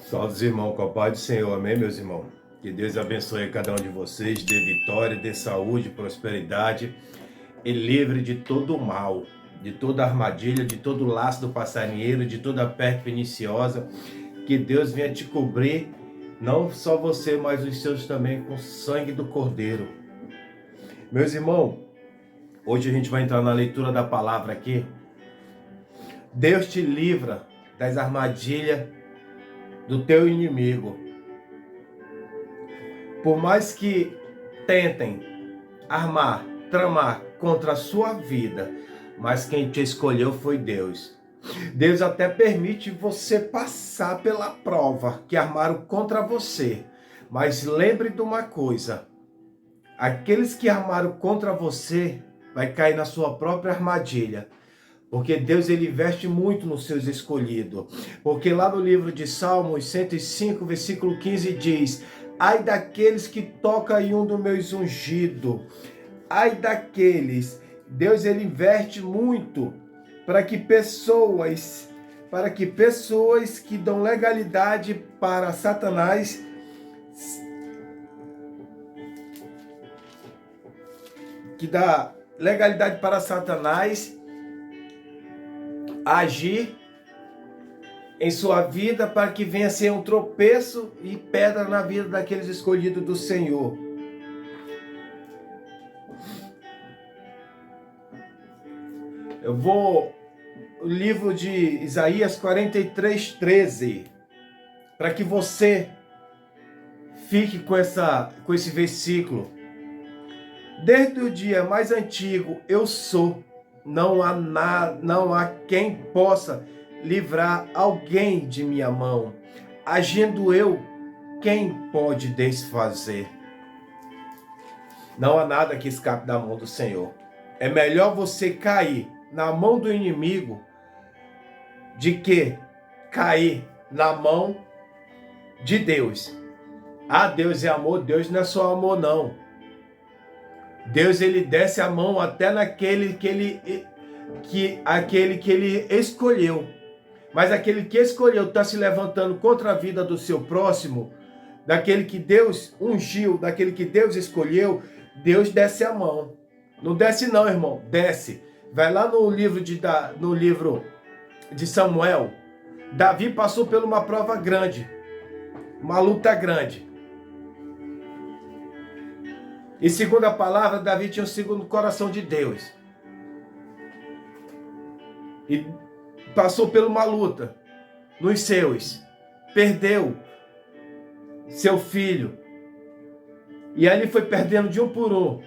Salve os irmãos, com a paz do Senhor, amém, meus irmãos? Que Deus abençoe cada um de vocês, dê vitória, dê saúde, prosperidade e livre de todo o mal, de toda armadilha, de todo laço do passarinheiro, de toda peste perniciosa. Que Deus venha te cobrir, não só você, mas os seus também, com o sangue do Cordeiro. Meus irmãos, hoje a gente vai entrar na leitura da palavra aqui. Deus te livra das armadilhas do teu inimigo. Por mais que tentem armar, tramar contra a sua vida, mas quem te escolheu foi Deus. Deus até permite você passar pela prova que armaram contra você. Mas lembre de uma coisa: aqueles que armaram contra você vai cair na sua própria armadilha. Porque Deus, ele investe muito nos seus escolhidos. Porque lá no livro de Salmos 105, versículo 15 diz: ai daqueles que tocam em um dos meus ungidos. Ai daqueles. Deus, ele investe muito para que pessoas que dão legalidade para Satanás agir em sua vida, para que venha ser um tropeço e pedra na vida daqueles escolhidos do Senhor. Eu vou o livro de Isaías 43, 13, para que você fique com esse versículo. Desde o dia mais antigo eu sou, não há quem possa livrar alguém de minha mão. Agindo eu, quem pode desfazer? Não há nada que escape da mão do Senhor. É melhor você cair na mão do inimigo de que cair na mão de Deus. Ah, Deus é amor. Deus não é só amor, não. Deus, ele desce a mão até naquele que ele escolheu. Mas aquele que escolheu está se levantando contra a vida do seu próximo, daquele que Deus ungiu, daquele que Deus escolheu. Deus desce a mão. Não desce não, irmão. Desce. Vai lá no livro de Samuel. Davi passou por uma prova grande, uma luta grande. E segundo a palavra, Davi tinha o segundo coração de Deus. E passou por uma luta nos seus. Perdeu seu filho. E aí ele foi perdendo de um por um.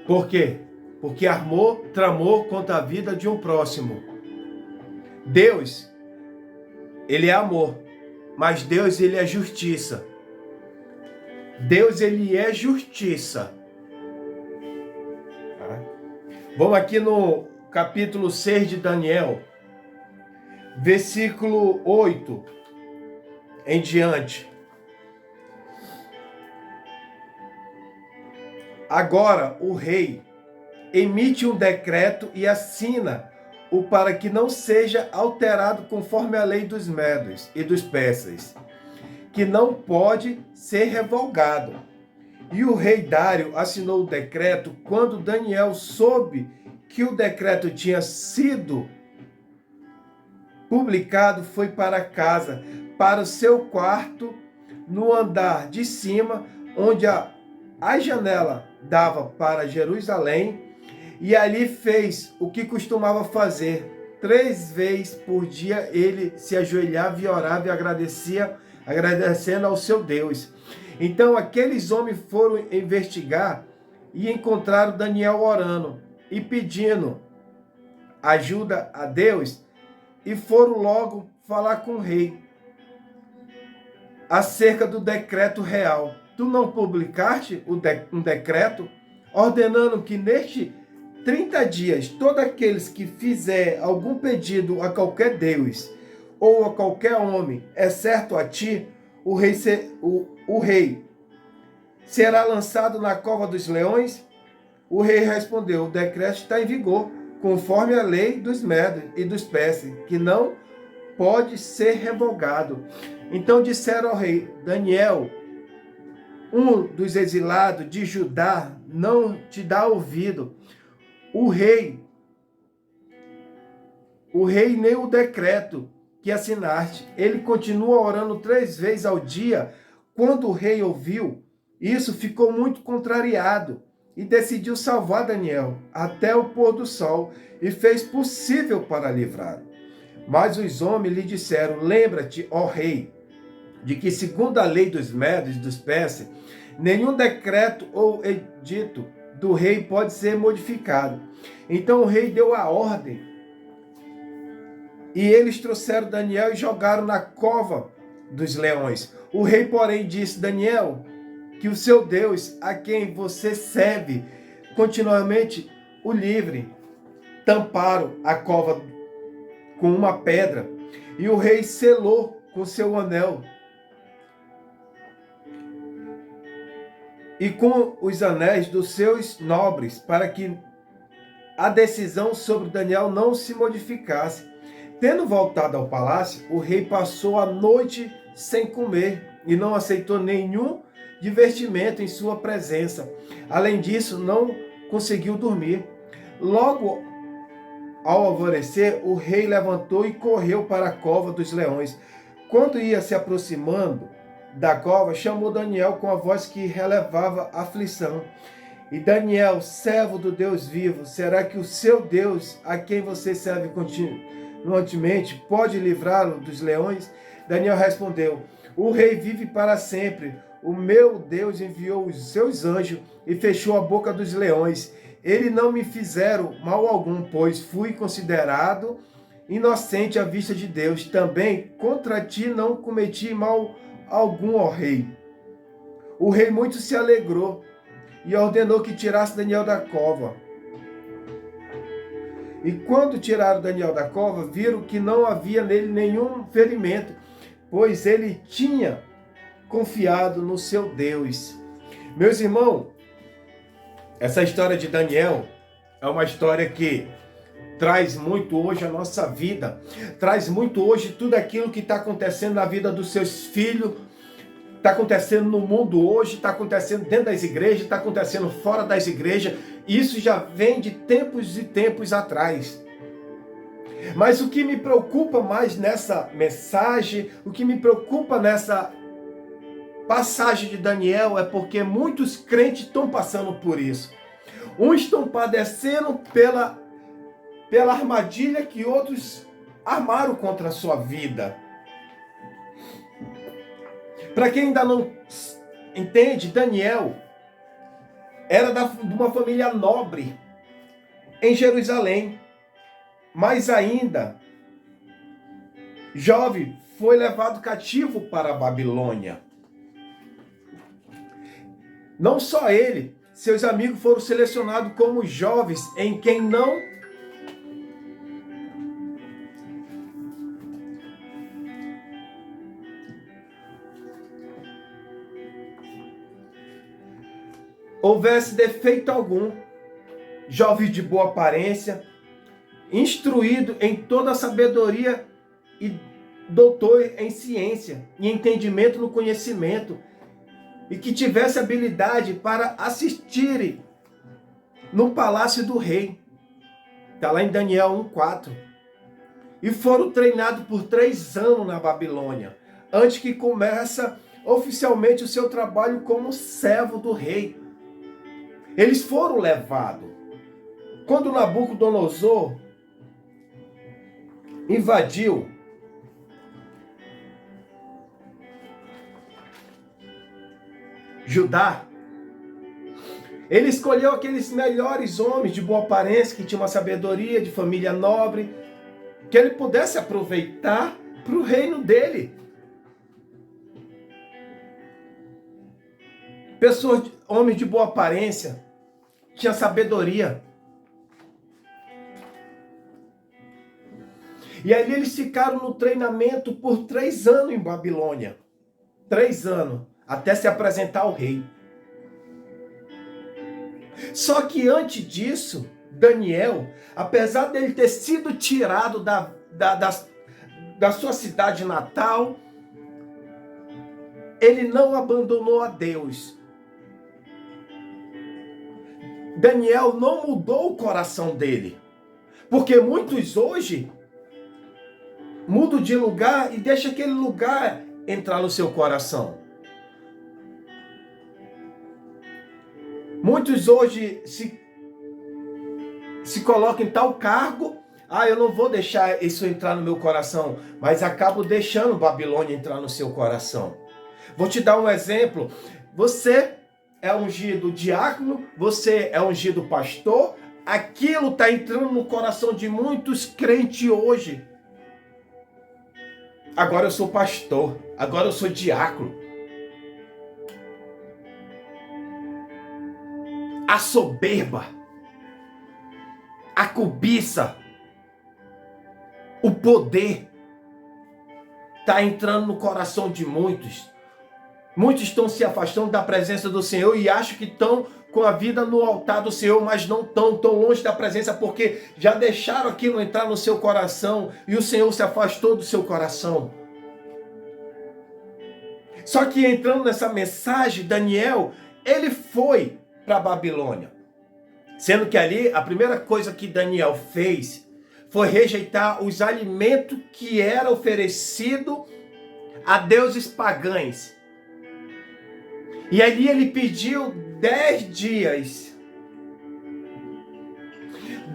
Por quê? Porque tramou contra a vida de um próximo. Deus, ele é amor. Mas Deus, ele é justiça. Deus, ele é justiça. Vamos aqui no capítulo 6 de Daniel, versículo 8 em diante. Agora o rei emite um decreto e assina-o para que não seja alterado conforme a lei dos medos e dos persas, que não pode ser revogado. E o rei Dário assinou o decreto. Quando Daniel soube que o decreto tinha sido publicado, foi para casa, para o seu quarto, no andar de cima, onde a janela dava para Jerusalém, e ali fez o que costumava fazer. 3 vezes por dia ele se ajoelhava e orava e agradecendo ao seu Deus. Então aqueles homens foram investigar e encontraram Daniel orando e pedindo ajuda a Deus, e foram logo falar com o rei acerca do decreto real. Tu não publicaste um decreto ordenando que neste 30 dias, todos aqueles que fizer algum pedido a qualquer Deus ou a qualquer homem, exceto a ti, o rei será lançado na cova dos leões? O rei respondeu: o decreto está em vigor, conforme a lei dos medos e dos persas, que não pode ser revogado. Então disseram ao rei: Daniel, um dos exilados de Judá, não te dá ouvido. O rei nem o decreto que assinaste. Ele continua orando 3 vezes ao dia. Quando o rei ouviu isso, ficou muito contrariado e decidiu salvar Daniel até o pôr do sol e fez possível para livrá-lo. Mas os homens lhe disseram: lembra-te, ó rei, de que segundo a lei dos medos e dos persas, nenhum decreto ou edito do rei pode ser modificado. Então o rei deu a ordem e eles trouxeram Daniel e jogaram na cova dos leões. O rei, porém, disse: Daniel, que o seu Deus, a quem você serve continuamente, o livre. Tamparam a cova com uma pedra e o rei selou com seu anel e com os anéis dos seus nobres, para que a decisão sobre Daniel não se modificasse. Tendo voltado ao palácio, o rei passou a noite sem comer e não aceitou nenhum divertimento em sua presença. Além disso, não conseguiu dormir. Logo ao alvorecer, o rei levantou e correu para a cova dos leões. Quando ia se aproximando da cova, chamou Daniel com a voz que relevava aflição. E Daniel, servo do Deus vivo, será que o seu Deus, a quem você serve continuamente, pode livrá-lo dos leões? Daniel respondeu: o rei vive para sempre. O meu Deus enviou os seus anjos e fechou a boca dos leões. Eles não me fizeram mal algum, pois fui considerado inocente à vista de Deus. Também contra ti não cometi mal algum, ó rei. O rei muito se alegrou e ordenou que tirasse Daniel da cova. E quando tiraram Daniel da cova, viram que não havia nele nenhum ferimento, pois ele tinha confiado no seu Deus. Meus irmãos, essa história de Daniel é uma história que traz muito hoje a nossa vida, traz muito hoje tudo aquilo que está acontecendo na vida dos seus filhos, está acontecendo no mundo hoje, está acontecendo dentro das igrejas, está acontecendo fora das igrejas. Isso já vem de tempos e tempos atrás. Mas o que me preocupa mais nessa mensagem, o que me preocupa nessa passagem de Daniel é porque muitos crentes estão passando por isso. Uns estão padecendo pela armadilha que outros armaram contra a sua vida. Para quem ainda não entende, Daniel era de uma família nobre em Jerusalém, mas ainda jovem foi levado cativo para a Babilônia. Não só ele, seus amigos foram selecionados como jovens em quem não houvesse defeito algum, jovens de boa aparência, instruído em toda a sabedoria e doutor em ciência e entendimento no conhecimento, e que tivesse habilidade para assistirem no palácio do rei. Está lá em Daniel 1:4. E foram treinados por 3 anos na Babilônia, antes que comece oficialmente o seu trabalho como servo do rei. Eles foram levados. Quando Nabucodonosor invadiu Judá, ele escolheu aqueles melhores homens de boa aparência, que tinham uma sabedoria, de família nobre, que ele pudesse aproveitar para o reino dele. Pessoas, homens de boa aparência, tinha sabedoria. E aí eles ficaram no treinamento por 3 anos em Babilônia. 3 anos, até se apresentar ao rei. Só que antes disso, Daniel, apesar dele ter sido tirado da sua cidade natal, ele não abandonou a Deus. Daniel não mudou o coração dele. Porque muitos hoje mudam de lugar e deixam aquele lugar entrar no seu coração. Muitos hoje se colocam em tal cargo, eu não vou deixar isso entrar no meu coração, mas acabo deixando Babilônia entrar no seu coração. Vou te dar um exemplo. Você é ungido diácono, você é ungido pastor, aquilo está entrando no coração de muitos crentes hoje. Agora eu sou pastor, agora eu sou diácono. A soberba, a cobiça, o poder está entrando no coração de muitos. Muitos estão se afastando da presença do Senhor e acham que estão com a vida no altar do Senhor, mas não estão longe da presença porque já deixaram aquilo entrar no seu coração e o Senhor se afastou do seu coração. Só que entrando nessa mensagem, Daniel, ele foi para a Babilônia. Sendo que ali, a primeira coisa que Daniel fez foi rejeitar os alimentos que era oferecido a deuses pagãos. E ali ele pediu 10 dias.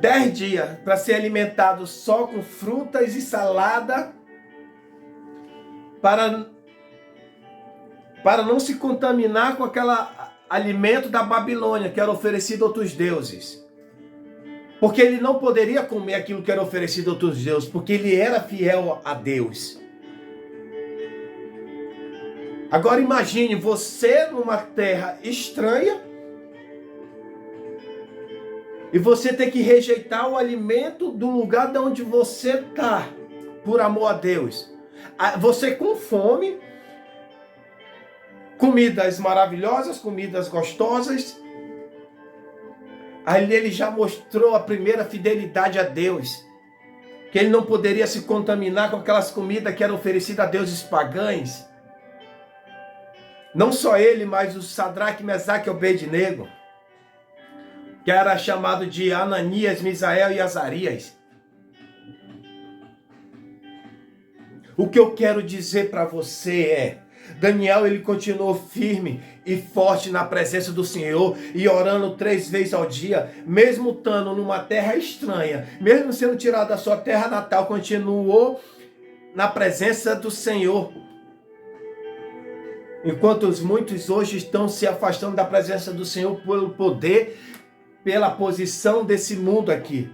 10 dias para ser alimentado só com frutas e salada, para não se contaminar com aquele alimento da Babilônia que era oferecido a outros deuses. Porque ele não poderia comer aquilo que era oferecido a outros deuses, porque ele era fiel a Deus. Agora imagine você numa terra estranha e você ter que rejeitar o alimento do lugar de onde você está, por amor a Deus. Você com fome, comidas maravilhosas, comidas gostosas. Aí ele já mostrou a primeira fidelidade a Deus, que ele não poderia se contaminar com aquelas comidas que eram oferecidas a deuses pagãos. Não só ele, mas o Sadraque, Mesaque e Abednego, que era chamado de Ananias, Misael e Azarias. O que eu quero dizer para você é, Daniel, ele continuou firme e forte na presença do Senhor e orando 3 vezes ao dia, mesmo estando numa terra estranha, mesmo sendo tirado da sua terra natal, continuou na presença do Senhor. Enquanto muitos hoje estão se afastando da presença do Senhor pelo poder, pela posição desse mundo aqui.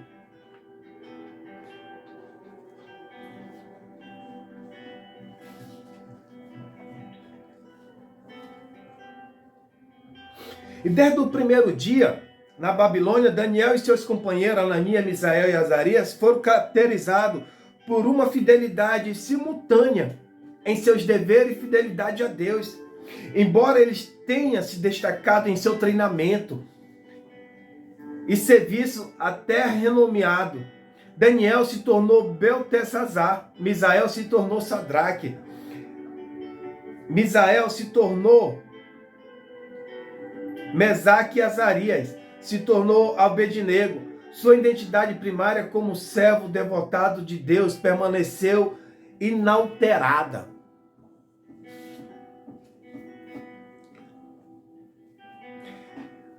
E desde o primeiro dia, na Babilônia, Daniel e seus companheiros, Ananias, Misael e Azarias, foram caracterizados por uma fidelidade simultânea em seus deveres e fidelidade a Deus. Embora eles tenham se destacado em seu treinamento e serviço até renomeado, Daniel se tornou Beltesazar, Misael se tornou Sadraque, Misael se tornou Mesaque e Azarias, se tornou Abednego. Sua identidade primária como servo devotado de Deus permaneceu inalterada.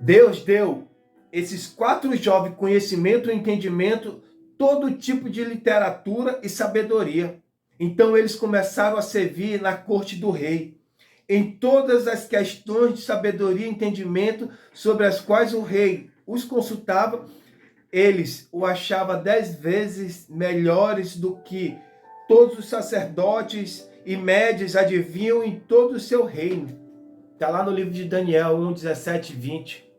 Deus deu esses 4 jovens conhecimento e entendimento, todo tipo de literatura e sabedoria. Então eles começaram a servir na corte do rei, em todas as questões de sabedoria e entendimento sobre as quais o rei os consultava. Eles o achavam 10 vezes melhores do que todos os sacerdotes e médios adivinham em todo o seu reino. Está lá no livro de Daniel 1, 17 e 20.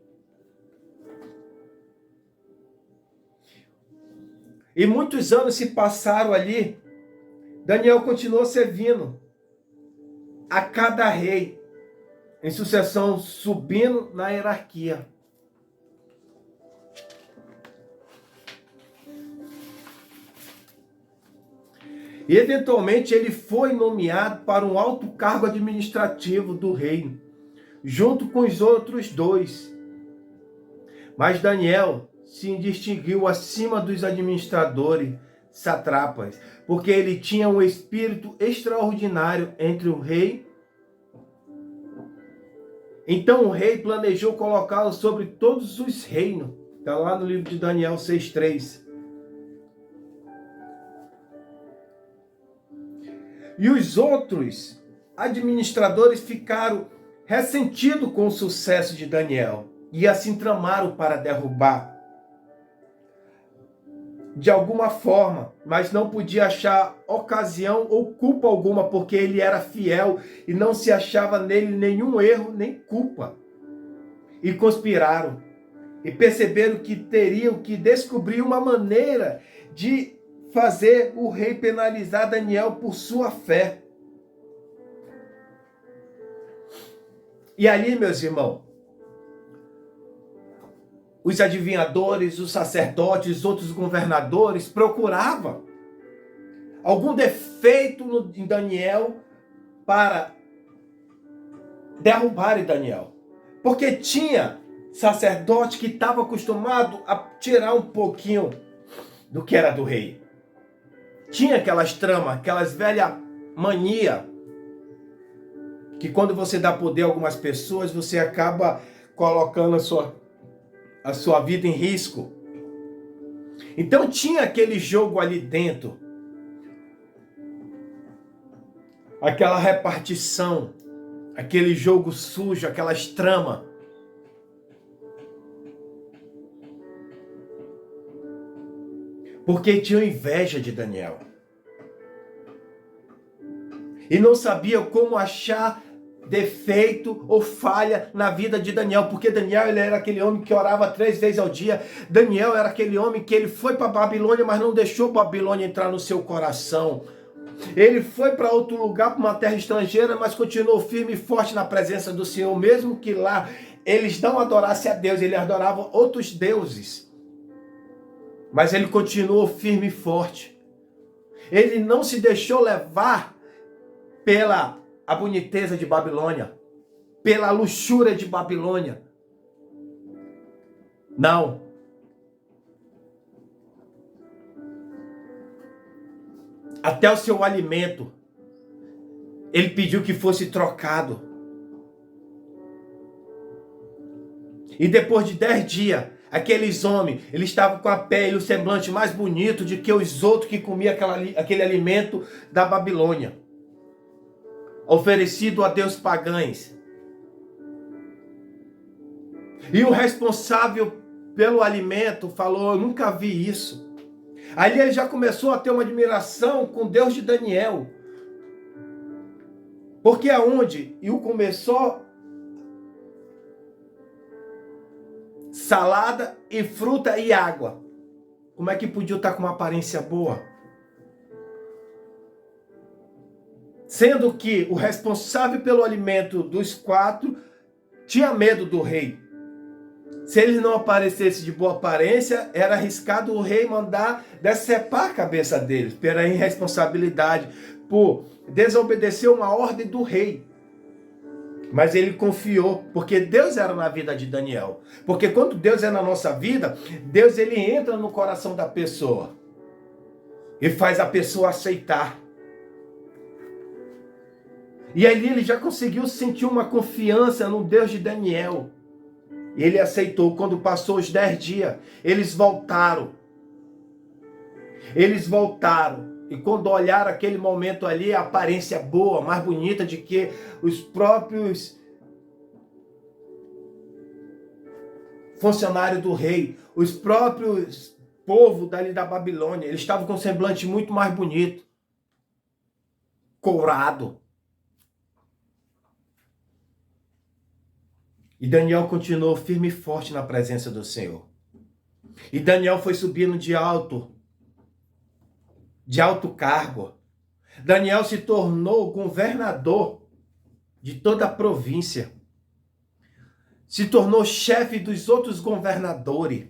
E muitos anos se passaram ali. Daniel continuou servindo a cada rei, em sucessão, subindo na hierarquia. E eventualmente ele foi nomeado para um alto cargo administrativo do reino, junto com os outros dois. Mas Daniel se distinguiu acima dos administradores satrapas, porque ele tinha um espírito extraordinário entre o rei. Então o rei planejou colocá-lo sobre todos os reinos. Está lá no livro de Daniel 6:3. E os outros administradores ficaram ressentidos com o sucesso de Daniel e assim tramaram para derrubar de alguma forma, mas não podia achar ocasião ou culpa alguma, porque ele era fiel e não se achava nele nenhum erro nem culpa. E conspiraram e perceberam que teriam que descobrir uma maneira de fazer o rei penalizar Daniel por sua fé. E ali, meus irmãos, os adivinhadores, os sacerdotes, os outros governadores procuravam algum defeito em Daniel para derrubarem Daniel. Porque tinha sacerdote que estava acostumado a tirar um pouquinho do que era do rei. Tinha aquelas tramas, aquelas velhas mania que quando você dá poder a algumas pessoas, você acaba colocando a sua vida em risco. Então tinha aquele jogo ali dentro, aquela repartição, aquele jogo sujo, aquelas tramas. Porque tinham inveja de Daniel. E não sabiam como achar defeito ou falha na vida de Daniel, porque Daniel ele era aquele homem que orava 3 vezes ao dia. Daniel era aquele homem que ele foi para Babilônia, mas não deixou Babilônia entrar no seu coração. Ele foi para outro lugar, para uma terra estrangeira, mas continuou firme e forte na presença do Senhor, mesmo que lá eles não adorassem a Deus, ele adorava outros deuses. Mas ele continuou firme e forte. Ele não se deixou levar pela a boniteza de Babilônia, pela luxúria de Babilônia. Não. Até o seu alimento, ele pediu que fosse trocado. E depois de 10 dias, aqueles homens, eles estavam com a pele e o semblante mais bonito do que os outros que comiam aquele alimento da Babilônia, oferecido a deus pagãos. E o responsável pelo alimento falou: eu nunca vi isso. Ali ele já começou a ter uma admiração com Deus de Daniel. Porque aonde e o começou salada e fruta e água. Como é que podia estar com uma aparência boa? Sendo que o responsável pelo alimento dos 4 tinha medo do rei. Se ele não aparecesse de boa aparência, era arriscado o rei mandar decepar a cabeça deles, pela irresponsabilidade, por desobedecer uma ordem do rei. Mas ele confiou, porque Deus era na vida de Daniel. Porque quando Deus é na nossa vida, Deus ele entra no coração da pessoa e faz a pessoa aceitar. E ali ele já conseguiu sentir uma confiança no Deus de Daniel. E ele aceitou. Quando passou os 10 dias, eles voltaram. Eles voltaram. E quando olharam aquele momento ali, a aparência boa, mais bonita de que os próprios funcionários do rei, os próprios povo dali da Babilônia, eles estavam com um semblante muito mais bonito, courado. E Daniel continuou firme e forte na presença do Senhor. E Daniel foi subindo de alto cargo. Daniel se tornou governador de toda a província. Se tornou chefe dos outros governadores.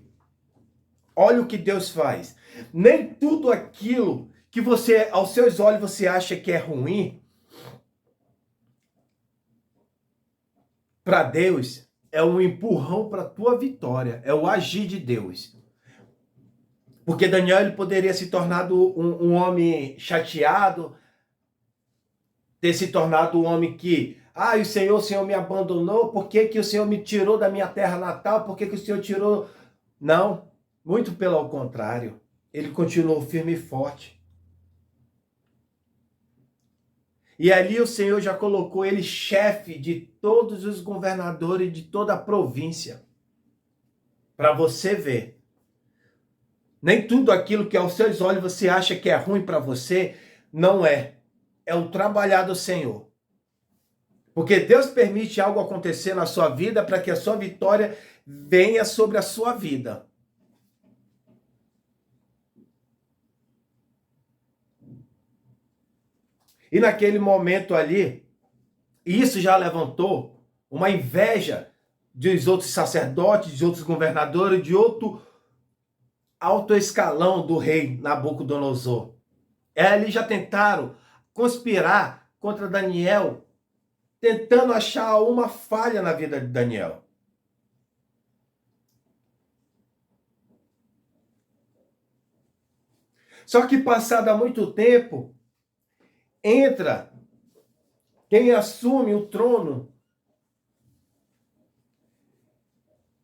Olha o que Deus faz. Nem tudo aquilo que você, aos seus olhos, você acha que é ruim, para Deus é um empurrão para a tua vitória, é o agir de Deus. Porque Daniel ele poderia se tornado um homem chateado, ter se tornado um homem que, o Senhor me abandonou, por que, que o Senhor me tirou da minha terra natal, por que, que o Senhor tirou... Não, muito pelo contrário, ele continuou firme e forte. E ali o Senhor já colocou ele chefe de todos os governadores de toda a província. Para você ver. Nem tudo aquilo que aos seus olhos você acha que é ruim para você, não é. É o trabalhar do Senhor. Porque Deus permite algo acontecer na sua vida para que a sua vitória venha sobre a sua vida. E naquele momento ali, isso já levantou uma inveja dos outros sacerdotes, de outros governadores, de outro alto escalão do rei Nabucodonosor. Eles já tentaram conspirar contra Daniel, tentando achar uma falha na vida de Daniel. Só que passado muito tempo, entra quem assume o trono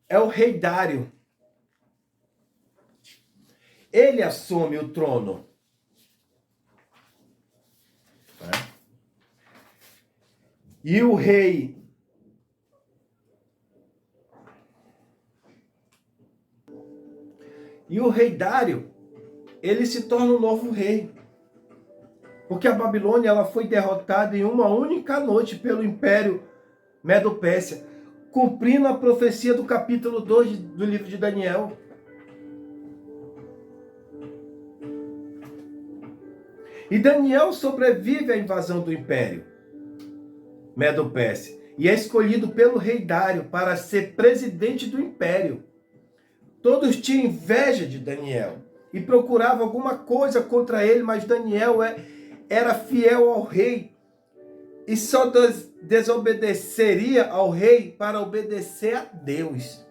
é o rei Dário. Ele assume o trono. E o rei Dário, ele se torna um novo rei. Porque a Babilônia ela foi derrotada em uma única noite pelo Império Medo-Pérsia, cumprindo a profecia do capítulo 2 do livro de Daniel. E Daniel sobrevive à invasão do Império Medo-Pérsia e é escolhido pelo rei Dário para ser presidente do Império. Todos tinham inveja de Daniel e procuravam alguma coisa contra ele, mas Daniel era fiel ao rei e só desobedeceria ao rei para obedecer a Deus.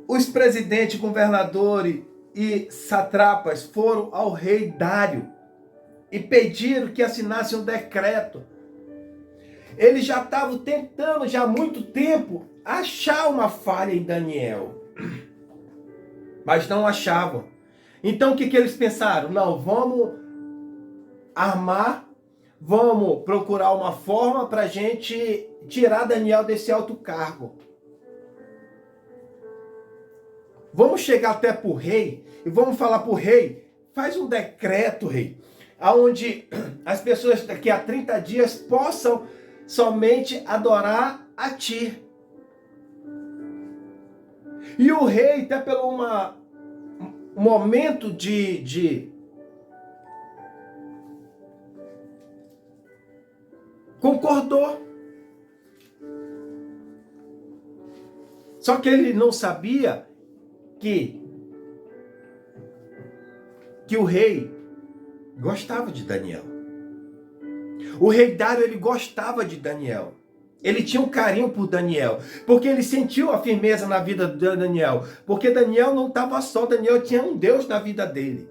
Os presidentes, governadores e satrapas foram ao rei Dário e pediram que assinasse um decreto. Eles já estavam tentando, já há muito tempo, achar uma falha em Daniel. Mas não achavam. Então o que eles pensaram? Não, vamos armar, vamos procurar uma forma para a gente tirar Daniel desse alto cargo. Vamos chegar até para o rei e vamos falar para o rei, faz um decreto, rei, onde as pessoas daqui a 30 dias possam somente adorar a ti. E o rei, até pelo um momento de concordou. Só que ele não sabia que o rei gostava de Daniel. O rei Dário, ele gostava de Daniel. Ele tinha um carinho por Daniel, porque ele sentiu a firmeza na vida de Daniel, porque Daniel não estava só, Daniel tinha um Deus na vida dele.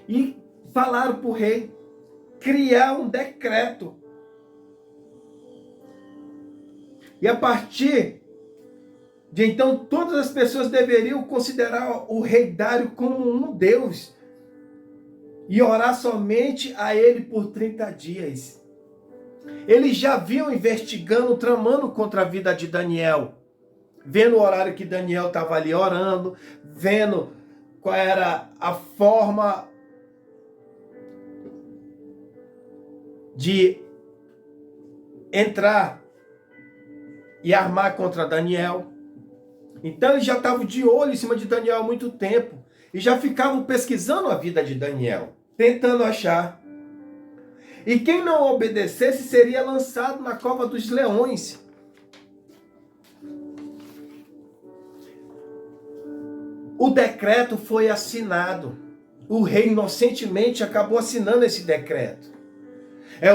E falaram para o rei criar um decreto. E a partir de então, todas as pessoas deveriam considerar o rei Dário como um Deus e orar somente a ele por 30 dias. Eles já vinham investigando, tramando contra a vida de Daniel, vendo o horário que Daniel estava ali orando, vendo qual era a forma de entrar e armar contra Daniel. Então eles já estavam de olho em cima de Daniel há muito tempo e já ficavam pesquisando a vida de Daniel, tentando achar. E quem não obedecesse seria lançado na cova dos leões. O decreto foi assinado. O rei inocentemente acabou assinando esse decreto.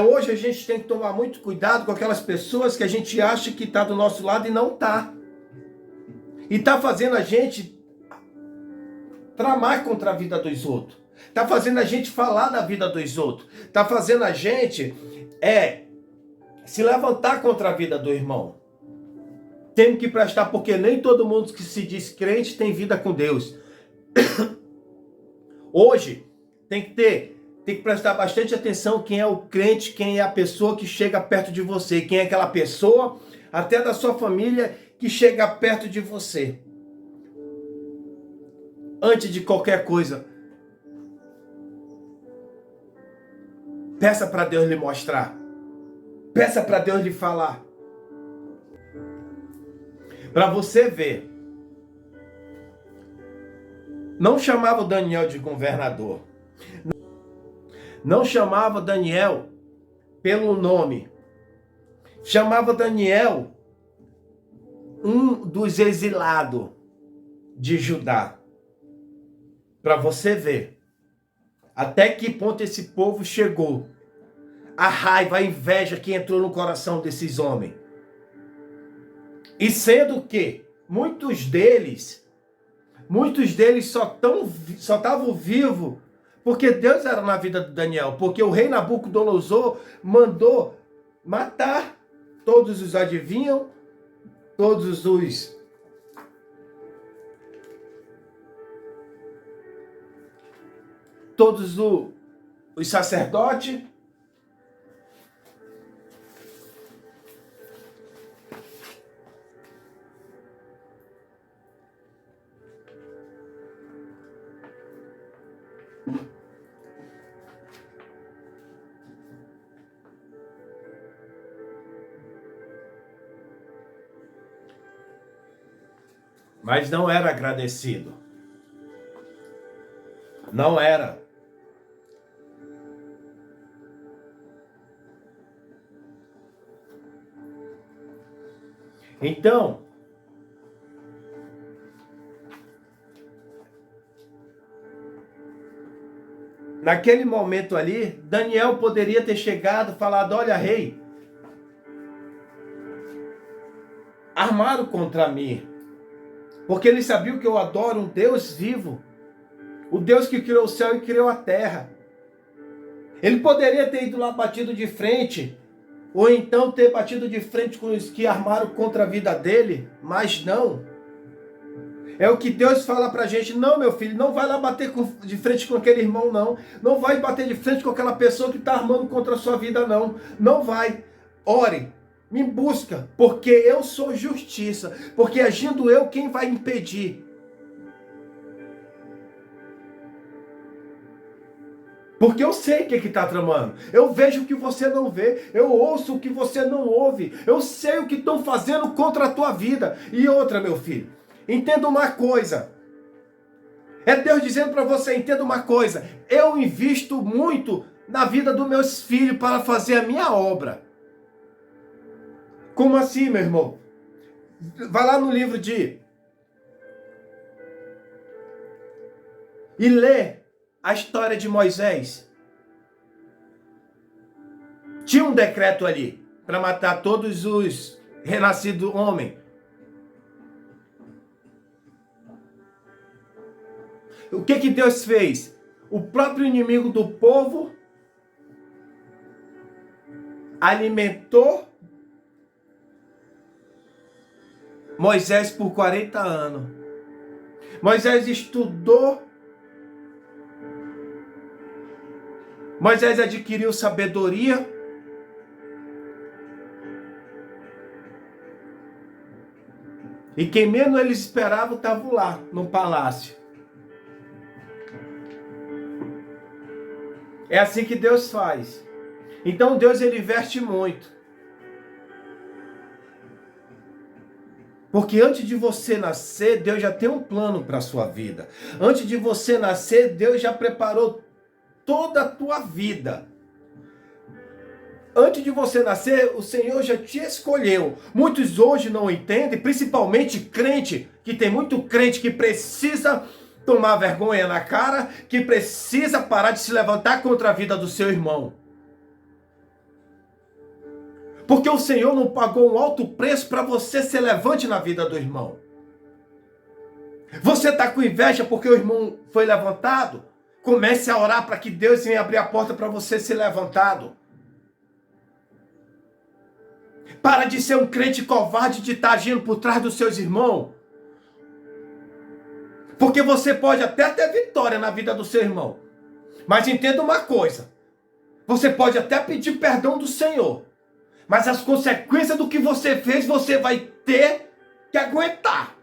Hoje a gente tem que tomar muito cuidado com aquelas pessoas que a gente acha que está do nosso lado e não está. E está fazendo a gente tramar contra a vida dos outros. Está fazendo a gente falar da vida dos outros. Está fazendo a gente se levantar contra a vida do irmão. Temos que prestar, porque nem todo mundo que se diz crente tem vida com Deus. Hoje tem que prestar bastante atenção quem é o crente, quem é a pessoa que chega perto de você, quem é aquela pessoa, até da sua família, que chega perto de você. Antes de qualquer coisa, peça para Deus lhe mostrar. Peça para Deus lhe falar. Para você ver. Não chamava o Daniel de governador. Não chamava Daniel pelo nome. Chamava Daniel um dos exilados de Judá. Para você ver até que ponto esse povo chegou. A raiva, a inveja que entrou no coração desses homens. E sendo que muitos deles só estavam vivos porque Deus era na vida de Daniel. Porque o rei Nabucodonosor mandou matar todos os adivinhos, todos os sacerdotes. Mas não era agradecido. Não era. Então, naquele momento ali, Daniel poderia ter chegado e falado: olha, rei, armaram contra mim. Porque eles sabiam que eu adoro um Deus vivo. O Deus que criou o céu e criou a terra. Ele poderia ter ido lá batido de frente. Ou então ter batido de frente com os que armaram contra a vida dele. Mas não. É o que Deus fala pra gente. Não, meu filho, não vai lá bater de frente com aquele irmão, não. Não vai bater de frente com aquela pessoa que está armando contra a sua vida, não. Não vai. Ore. Me busca, porque eu sou justiça. Porque agindo eu, quem vai impedir? Porque eu sei o que está tramando. Eu vejo o que você não vê. Eu ouço o que você não ouve. Eu sei o que estão fazendo contra a tua vida. E outra, meu filho, entenda uma coisa. É Deus dizendo para você, entenda uma coisa. Eu invisto muito na vida dos meus filhos para fazer a minha obra. Como assim, meu irmão? Vai lá no livro e lê a história de Moisés. Tinha um decreto ali para matar todos os renascidos homens. O que Deus fez? O próprio inimigo do povo alimentou Moisés por 40 anos. Moisés estudou. Moisés adquiriu sabedoria. E quem menos eles esperavam estava lá, no palácio. É assim que Deus faz. Então Deus, ele investe muito. Porque antes de você nascer, Deus já tem um plano para a sua vida. Antes de você nascer, Deus já preparou toda a tua vida. Antes de você nascer, o Senhor já te escolheu. Muitos hoje não entendem, principalmente crente, que tem muito crente que precisa tomar vergonha na cara, que precisa parar de se levantar contra a vida do seu irmão. Porque o Senhor não pagou um alto preço para você se levante na vida do irmão. Você está com inveja porque o irmão foi levantado? Comece a orar para que Deus venha abrir a porta para você ser levantado. Para de ser um crente covarde de estar agindo por trás dos seus irmãos. Porque você pode até ter vitória na vida do seu irmão. Mas entenda uma coisa. Você pode até pedir perdão do Senhor. Mas as consequências do que você fez, você vai ter que aguentar.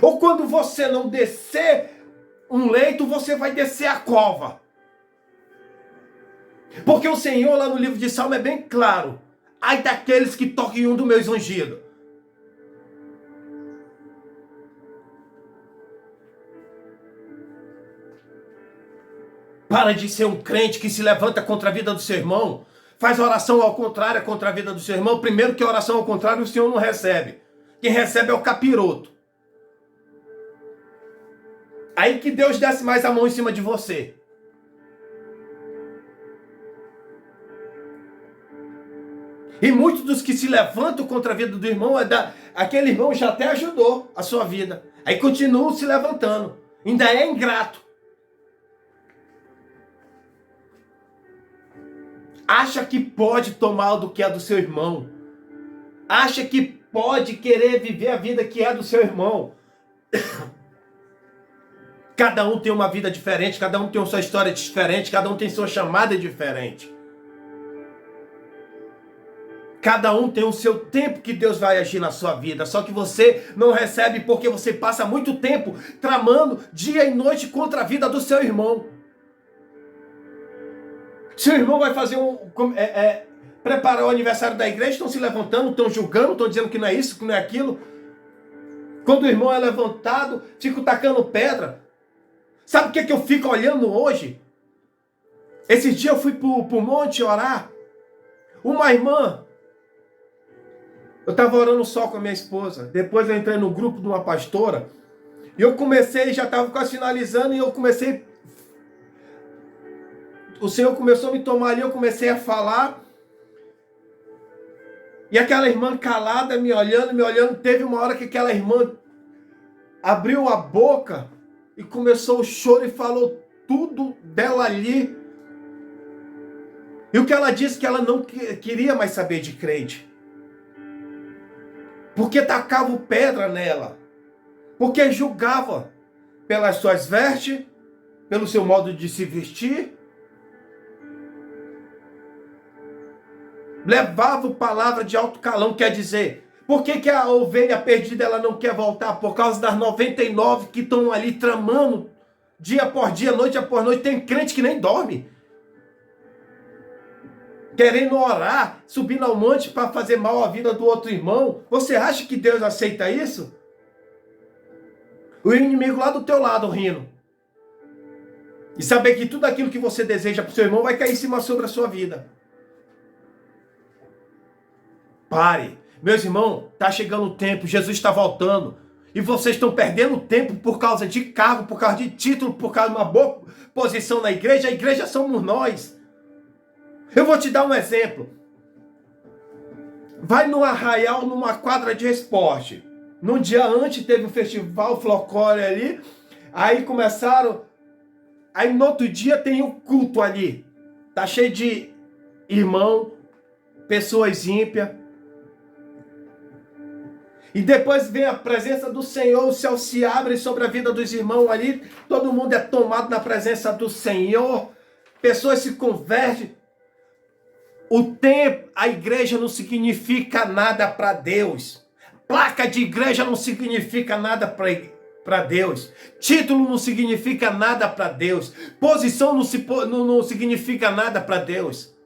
Ou quando você não descer um leito, você vai descer a cova. Porque o Senhor lá no livro de Salmo é bem claro. Ai daqueles que tocam em um dos meus ungidos. Para de ser um crente que se levanta contra a vida do seu irmão. Faz oração ao contrário contra a vida do seu irmão. Primeiro que a oração ao contrário o Senhor não recebe. Quem recebe é o capiroto. Aí que Deus desce mais a mão em cima de você. E muitos dos que se levantam contra a vida do irmão, aquele irmão já até ajudou a sua vida. Aí continuam se levantando. Ainda é ingrato. Acha que pode tomar do que é do seu irmão. Acha que pode querer viver a vida que é do seu irmão. Cada um tem uma vida diferente, cada um tem sua história diferente, cada um tem sua chamada diferente. Cada um tem o seu tempo que Deus vai agir na sua vida. Só que você não recebe porque você passa muito tempo tramando dia e noite contra a vida do seu irmão. Seu irmão vai fazer preparar o aniversário da igreja, estão se levantando, estão julgando, estão dizendo que não é isso, que não é aquilo. Quando o irmão é levantado, fico tacando pedra. Sabe o que eu fico olhando hoje? Esse dia eu fui pro monte orar. Uma irmã, eu estava orando só com a minha esposa. Depois eu entrei no grupo de uma pastora. E eu comecei, já estava quase finalizando, e eu comecei. O Senhor começou a me tomar ali, eu comecei a falar. E aquela irmã calada, me olhando. Teve uma hora que aquela irmã abriu a boca e começou o choro e falou tudo dela ali. E o que ela disse que ela não queria mais saber de crente. Porque tacavam pedra nela. Porque julgava pelas suas vestes, pelo seu modo de se vestir. Levava palavra de alto calão, quer dizer, por que a ovelha perdida ela não quer voltar? Por causa das 99 que estão ali tramando, dia por dia, noite após noite. Tem crente que nem dorme. Querendo orar, subindo ao monte para fazer mal à vida do outro irmão. Você acha que Deus aceita isso? O inimigo lá do teu lado rindo. E saber que tudo aquilo que você deseja para o seu irmão vai cair em cima sobre a sua vida. Pare. Meus irmãos, está chegando o tempo, Jesus está voltando. E vocês estão perdendo tempo por causa de cargo, por causa de título, por causa de uma boa posição na igreja. A igreja somos nós. Eu vou te dar um exemplo. Vai no arraial, numa quadra de esporte. Num dia antes teve um festival folclore ali. Aí começaram. Aí no outro dia tem o culto ali. Tá cheio de irmão, pessoas ímpias. E depois vem a presença do Senhor, o céu se abre sobre a vida dos irmãos ali. Todo mundo é tomado na presença do Senhor. Pessoas se convertem. O tempo, a igreja não significa nada para Deus. Placa de igreja não significa nada para Deus. Título não significa nada para Deus. Posição não significa nada para Deus.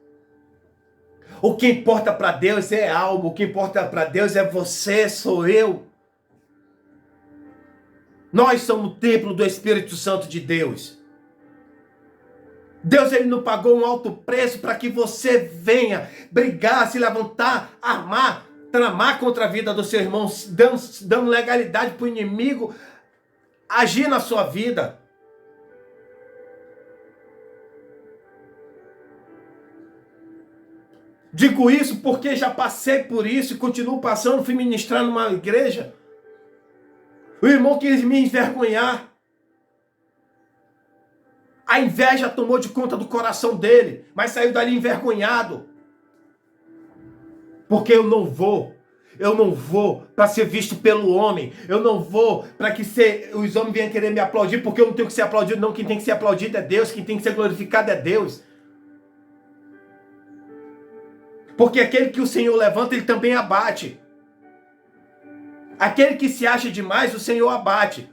O que importa para Deus é algo. O que importa para Deus é você, sou eu. Nós somos o templo do Espírito Santo de Deus. Deus, ele não pagou um alto preço para que você venha brigar, se levantar, armar, tramar contra a vida do seu irmão, dando legalidade para o inimigo agir na sua vida. Digo isso porque já passei por isso e continuo passando, fui ministrar numa igreja. O irmão quis me envergonhar. A inveja tomou de conta do coração dele, mas saiu dali envergonhado. Porque eu não vou para ser visto pelo homem. Eu não vou para que os homens venham querer me aplaudir, porque eu não tenho que ser aplaudido, não. Quem tem que ser aplaudido é Deus, quem tem que ser glorificado é Deus. Porque aquele que o Senhor levanta, ele também abate. Aquele que se acha demais, o Senhor abate.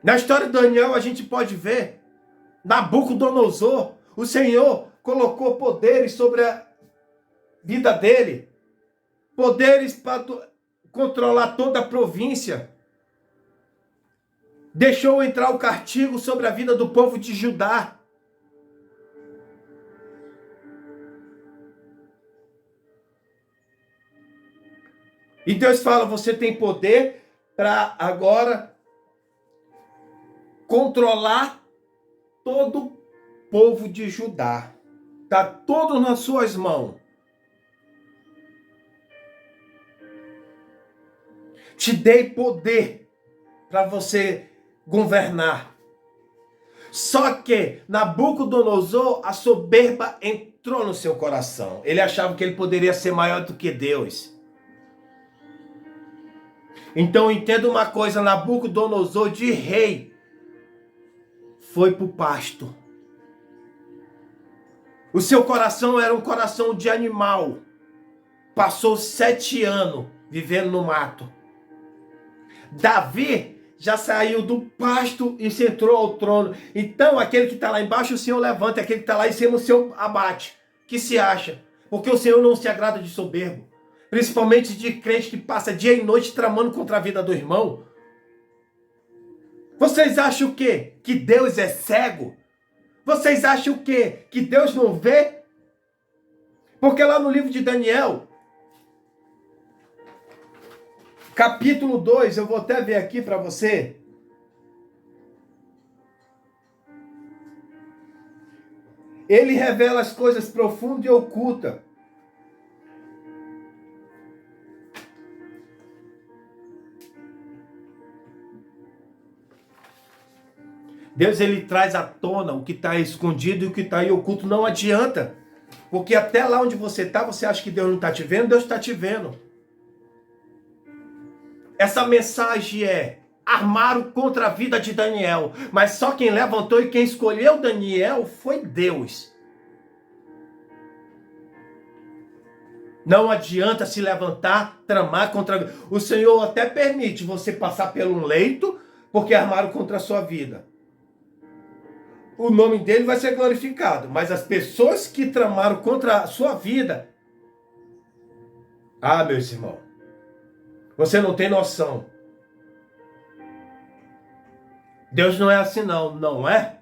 Na história de Daniel, a gente pode ver, Nabucodonosor, o Senhor colocou poderes sobre a vida dele, poderes para controlar toda a província. Deixou entrar o castigo sobre a vida do povo de Judá. E Deus fala, você tem poder para agora controlar todo o povo de Judá. Está todo nas suas mãos. Te dei poder para você governar. Só que Nabucodonosor, a soberba entrou no seu coração. Ele achava que ele poderia ser maior do que Deus. Então entenda uma coisa, Nabucodonosor de rei foi para o pasto. O seu coração era um coração de animal. Passou 7 anos vivendo no mato. Davi já saiu do pasto e se entrou ao trono. Então aquele que está lá embaixo o Senhor levanta, aquele que está lá em cima o Senhor abate. Que se acha? Porque o Senhor não se agrada de soberbo. Principalmente de crente que passa dia e noite tramando contra a vida do irmão. Vocês acham o quê? Que Deus é cego? Vocês acham o quê? Que Deus não vê? Porque lá no livro de Daniel, capítulo 2, eu vou até ver aqui para você. Ele revela as coisas profundas e ocultas. Deus, ele traz à tona o que está escondido e o que está aí oculto. Não adianta. Porque até lá onde você está, você acha que Deus não está te vendo? Deus está te vendo. Essa mensagem é: armaram contra a vida de Daniel. Mas só quem levantou e quem escolheu Daniel foi Deus. Não adianta se levantar, tramar contra a vida. O Senhor até permite você passar por um leito, porque armaram contra a sua vida. O nome dele vai ser glorificado. Mas as pessoas que tramaram contra a sua vida... Ah, meus irmãos, você não tem noção. Deus não é assim não, não é?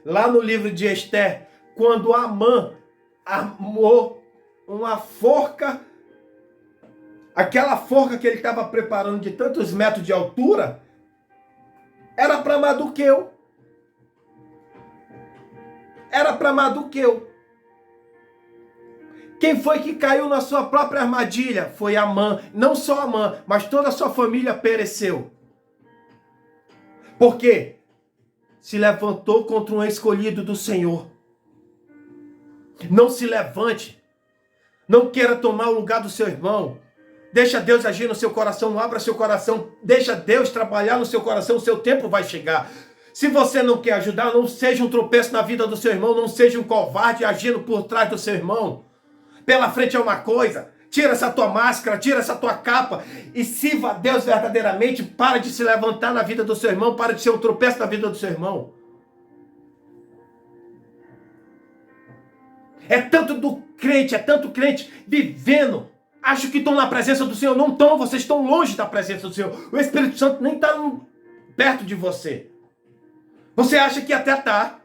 Lá no livro de Esther, quando Amã armou uma forca, aquela forca que ele estava preparando de tantos metros de altura, era para Mardoqueu. Era para Mardoqueu. Quem foi que caiu na sua própria armadilha? Foi Amã. Não só Amã, mas toda a sua família pereceu. Por quê? Se levantou contra um escolhido do Senhor. Não se levante. Não queira tomar o lugar do seu irmão. Deixa Deus agir no seu coração. Abra seu coração. Deixa Deus trabalhar no seu coração. O seu tempo vai chegar. Se você não quer ajudar, não seja um tropeço na vida do seu irmão. Não seja um covarde agindo por trás do seu irmão. Pela frente é uma coisa. Tira essa tua máscara, tira essa tua capa e sirva a Deus verdadeiramente. Para de se levantar na vida do seu irmão. Para de ser um tropeço na vida do seu irmão. É tanto crente vivendo. Acho que estão na presença do Senhor. Não estão, vocês estão longe da presença do Senhor. O Espírito Santo nem está perto de você. Você acha que até está.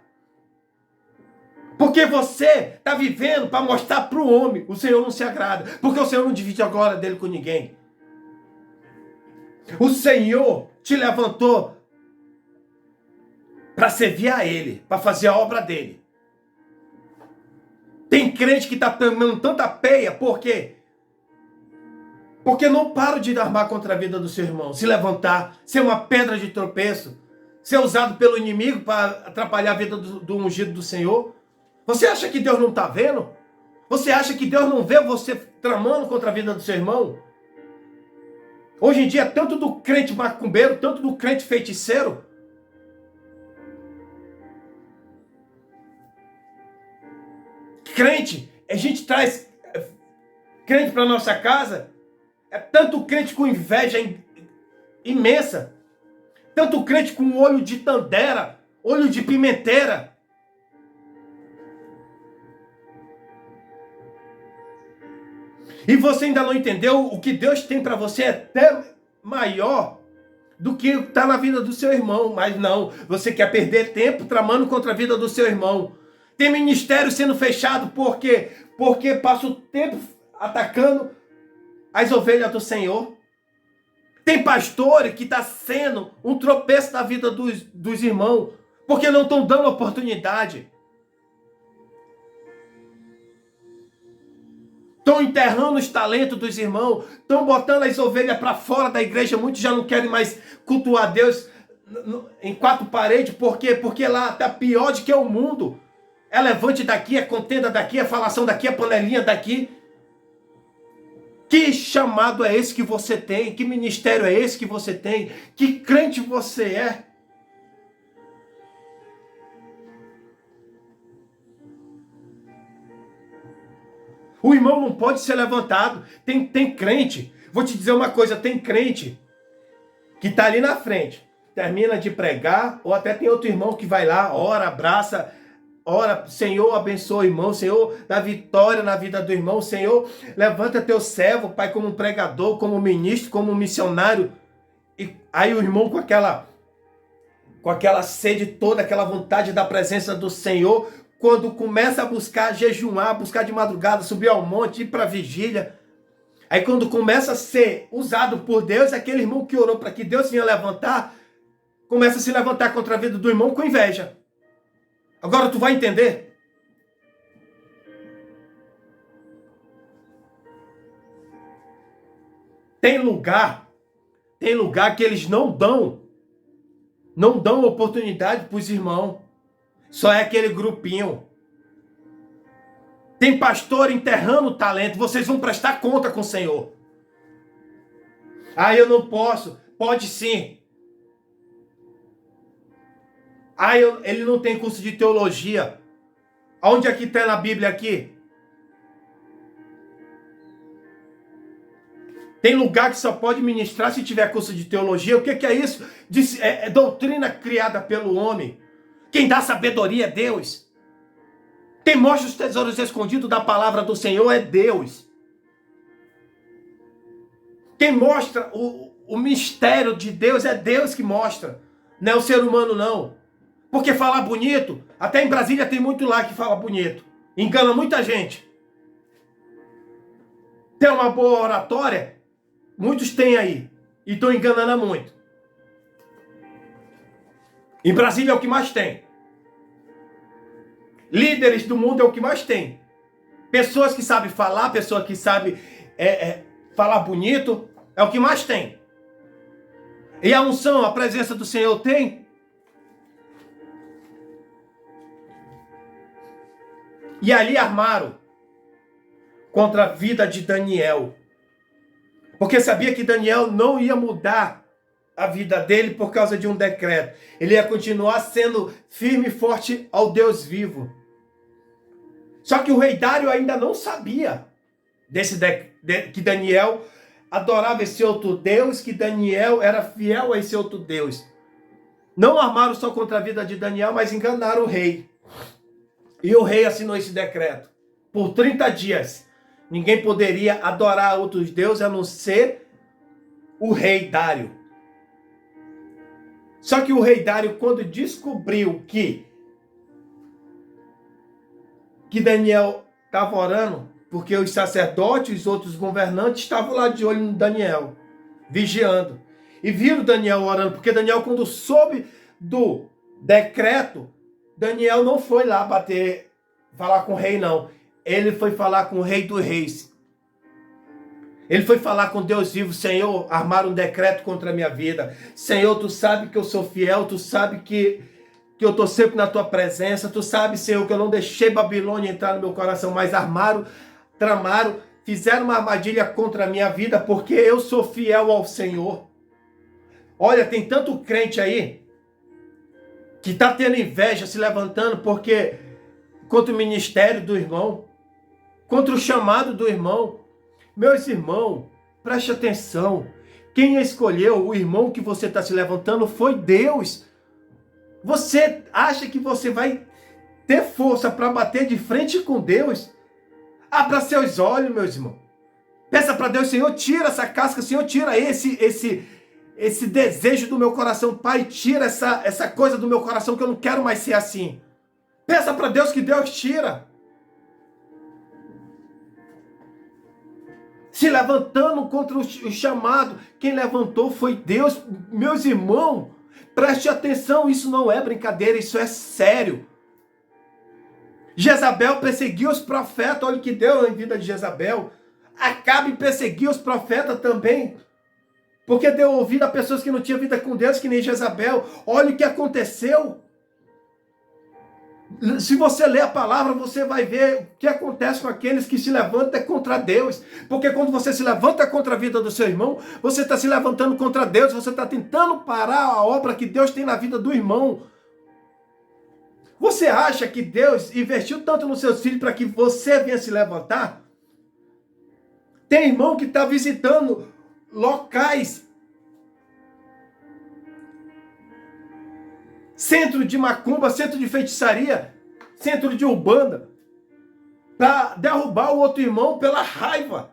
Porque você está vivendo para mostrar para o homem. O Senhor não se agrada. Porque o Senhor não divide a glória dele com ninguém. O Senhor te levantou para servir a Ele, para fazer a obra dele. Tem crente que está tomando tanta peia, por quê? Porque não para de armar contra a vida do seu irmão, se levantar, ser uma pedra de tropeço, ser usado pelo inimigo para atrapalhar a vida do ungido do Senhor. Você acha que Deus não está vendo? Você acha que Deus não vê você tramando contra a vida do seu irmão? Hoje em dia, tanto do crente macumbeiro, tanto do crente feiticeiro. Crente, a gente traz crente para nossa casa, é tanto crente com inveja imensa, tanto crente com olho de tandera, olho de pimenteira. E você ainda não entendeu o que Deus tem para você é até maior do que está na vida do seu irmão. Mas não, você quer perder tempo tramando contra a vida do seu irmão. Tem ministério sendo fechado por quê? Porque passa o tempo atacando as ovelhas do Senhor. Tem pastor que está sendo um tropeço na vida dos irmãos, porque não estão dando oportunidade. Estão enterrando os talentos dos irmãos, estão botando as ovelhas para fora da igreja. Muitos já não querem mais cultuar Deus em quatro paredes. Por quê? Porque lá está pior do que o mundo. É levante daqui, é contenda daqui, é falação daqui, é panelinha daqui. Que chamado é esse que você tem? Que ministério é esse que você tem? Que crente você é? O irmão não pode ser levantado. Tem crente. Vou te dizer uma coisa, tem crente que está ali na frente, termina de pregar, ou até tem outro irmão que vai lá, ora, abraça, ora, Senhor, abençoa o irmão, Senhor, dá vitória na vida do irmão, Senhor, levanta teu servo, Pai, como pregador, como ministro, como missionário. E aí o irmão com aquela sede toda, aquela vontade da presença do Senhor, quando começa a buscar jejuar, buscar de madrugada, subir ao monte, ir para a vigília. Aí quando começa a ser usado por Deus, aquele irmão que orou para que Deus vinha levantar, começa a se levantar contra a vida do irmão com inveja. Agora tu vai entender? Tem lugar que eles não dão oportunidade para os irmãos. Só é aquele grupinho. Tem pastor enterrando o talento. Vocês vão prestar conta com o Senhor. Ah, eu não posso. Pode sim. Ah, ele não tem curso de teologia. Onde é que está na Bíblia aqui? Tem lugar que só pode ministrar se tiver curso de teologia. O que é isso? É doutrina criada pelo homem. Quem dá sabedoria é Deus. Quem mostra os tesouros escondidos da palavra do Senhor é Deus. Quem mostra o mistério de Deus é Deus que mostra. Não é o ser humano, não. Porque falar bonito, até em Brasília tem muito lá que fala bonito. Engana muita gente. Tem uma boa oratória? Muitos têm aí. E estão enganando muito. Em Brasília é o que mais tem. Líderes do mundo é o que mais tem. Pessoas que sabem falar, pessoas que sabem falar bonito, é o que mais tem. E a unção, a presença do Senhor tem. E ali armaram contra a vida de Daniel. Porque sabia que Daniel não ia mudar a vida dele por causa de um decreto. Ele ia continuar sendo firme e forte ao Deus vivo. Só que o rei Dário ainda não sabia que Daniel adorava esse outro Deus, que Daniel era fiel a esse outro Deus. Não armaram só contra a vida de Daniel, mas enganaram o rei. E o rei assinou esse decreto. Por 30 dias, ninguém poderia adorar outros deuses a não ser o rei Dário. Só que o rei Dário, quando descobriu que Daniel estava orando, porque os sacerdotes e os outros governantes estavam lá de olho no Daniel, vigiando. E viram Daniel orando, porque Daniel, quando soube do decreto, Daniel não foi lá falar com o rei, não. Ele foi falar com o rei dos reis. Ele foi falar com Deus vivo: Senhor, armaram um decreto contra a minha vida. Senhor, tu sabe que eu sou fiel, tu sabe que eu estou sempre na tua presença. Tu sabe, Senhor, que eu não deixei Babilônia entrar no meu coração, mas armaram, tramaram, fizeram uma armadilha contra a minha vida, porque eu sou fiel ao Senhor. Olha, tem tanto crente aí que está tendo inveja, se levantando, porque contra o ministério do irmão, contra o chamado do irmão. Meus irmãos, preste atenção. Quem escolheu o irmão que você está se levantando foi Deus. Você acha que você vai ter força para bater de frente com Deus? Abra seus olhos, meus irmãos. Peça para Deus: Senhor, tira essa casca, Senhor, tira esse desejo do meu coração. Pai, tira essa coisa do meu coração, que eu não quero mais ser assim. Peça para Deus que Deus tira. Se levantando contra o chamado, quem levantou foi Deus. Meus irmãos, preste atenção, isso não é brincadeira, isso é sério. Jezabel perseguiu os profetas, olha o que deu em vida de Jezabel. Acabe perseguiu os profetas também, porque deu ouvido a pessoas que não tinham vida com Deus, que nem Jezabel. Olha o que aconteceu. Se você ler a palavra, você vai ver o que acontece com aqueles que se levantam contra Deus. Porque quando você se levanta contra a vida do seu irmão, você está se levantando contra Deus, você está tentando parar a obra que Deus tem na vida do irmão. Você acha que Deus investiu tanto nos seus filhos para que você venha se levantar? Tem irmão que está visitando locais, centro de macumba, centro de feitiçaria, centro de umbanda, para derrubar o outro irmão pela raiva.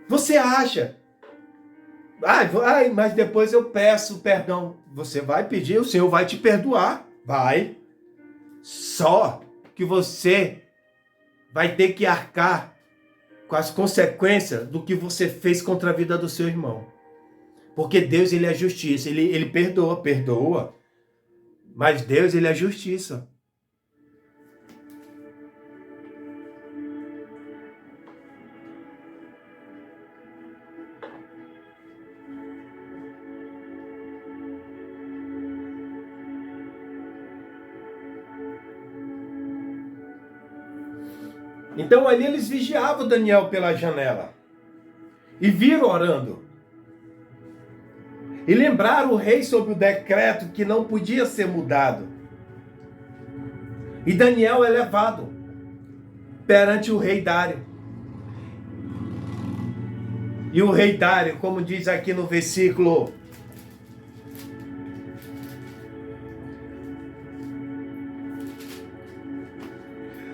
Você acha? Mas depois eu peço perdão. Você vai pedir, o Senhor vai te perdoar. Vai. Só que você vai ter que arcar com as consequências do que você fez contra a vida do seu irmão. Porque Deus, ele é justiça, ele perdoa. Mas Deus, ele é justiça. Então ali eles vigiavam Daniel pela janela e viram orando. E lembraram o rei sobre o decreto que não podia ser mudado. E Daniel é levado perante o rei Dário. E o rei Dário, como diz aqui no versículo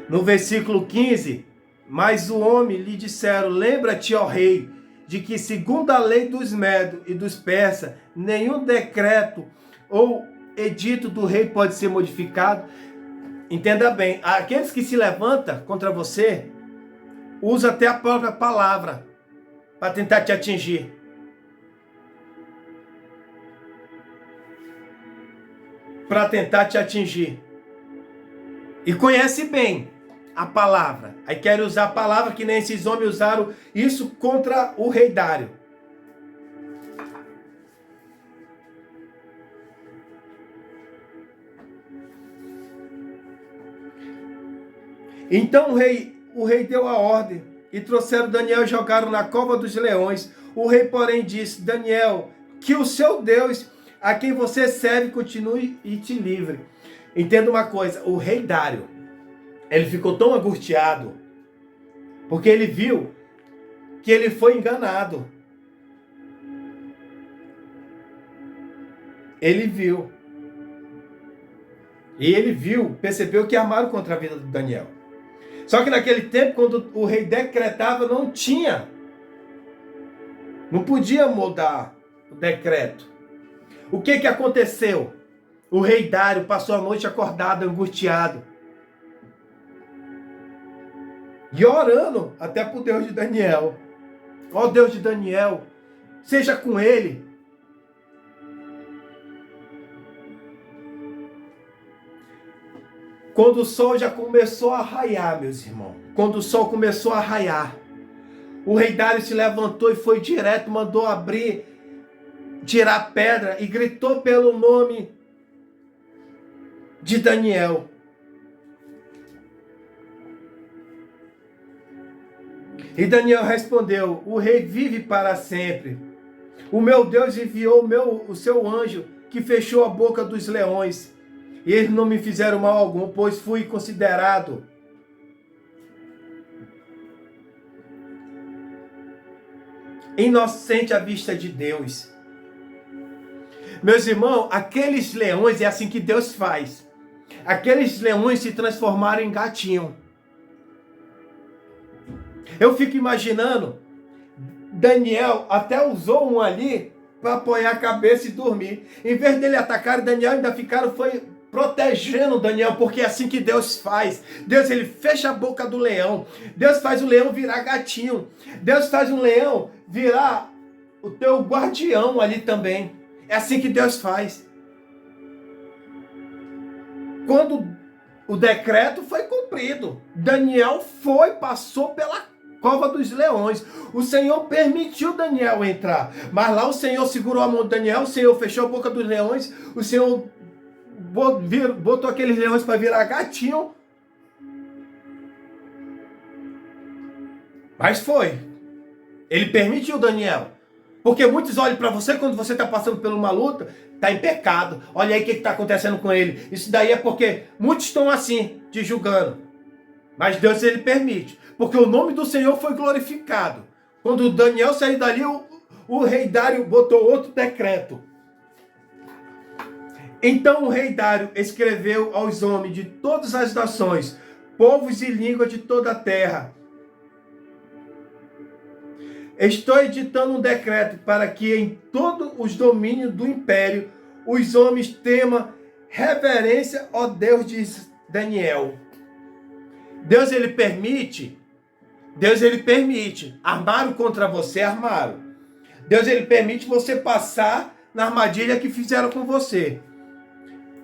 no versículo 15, mas o homem lhe disseram: lembra-te, ó rei, de que segundo a lei dos Medos e dos Persas, nenhum decreto ou edito do rei pode ser modificado. Entenda bem, aqueles que se levantam contra você, usam até a própria palavra para tentar te atingir. Para tentar te atingir. E conhece bem a palavra. Aí querem usar a palavra que nem esses homens usaram isso contra o rei Dário. Então o rei deu a ordem e trouxeram Daniel e jogaram na cova dos leões. O rei, porém, disse: Daniel, que o seu Deus, a quem você serve, continue e te livre. Entenda uma coisa, o rei Dário, ele ficou tão angustiado, porque ele viu que ele foi enganado. Ele viu. E ele viu, percebeu que armaram contra a vida de Daniel. Só que naquele tempo, quando o rei decretava, não podia mudar o decreto. O que que aconteceu? O rei Dário passou a noite acordado, angustiado. E orando até para o Deus de Daniel. Ó Deus de Daniel, seja com ele. Quando o sol já começou a raiar, meus irmãos. Quando o sol começou a raiar. O rei Dário se levantou e foi direto, mandou abrir, tirar a pedra e gritou pelo nome de Daniel. E Daniel respondeu: o rei vive para sempre. O meu Deus enviou o seu anjo, que fechou a boca dos leões. E eles não me fizeram mal algum, pois fui considerado inocente à vista de Deus. Meus irmãos, aqueles leões, é assim que Deus faz. Aqueles leões se transformaram em gatinho. Eu fico imaginando, Daniel até usou um ali para apoiar a cabeça e dormir. Em vez dele atacar, Daniel ainda foi protegendo Daniel, porque é assim que Deus faz. Deus, ele fecha a boca do leão. Deus faz o leão virar gatinho. Deus faz o leão virar o teu guardião ali também. É assim que Deus faz. Quando o decreto foi cumprido, Daniel passou pela cova dos leões. O Senhor permitiu Daniel entrar, mas lá o Senhor segurou a mão de Daniel, o Senhor fechou a boca dos leões, o Senhor botou aqueles leões para virar gatinho. Mas foi. Ele permitiu Daniel. Porque muitos olham para você quando você está passando por uma luta, está em pecado. Olha aí o que está acontecendo com ele. Isso daí é porque muitos estão assim, te julgando. Mas Deus, ele permite. Porque o nome do Senhor foi glorificado. Quando Daniel saiu dali, o rei Dário botou outro decreto. Então o rei Dário escreveu aos homens de todas as nações, povos e línguas de toda a terra: estou editando um decreto para que em todos os domínios do império os homens temam reverência ao Deus de Daniel. Deus, ele permite. Armaram contra você, armaram. Deus, ele permite você passar na armadilha que fizeram com você.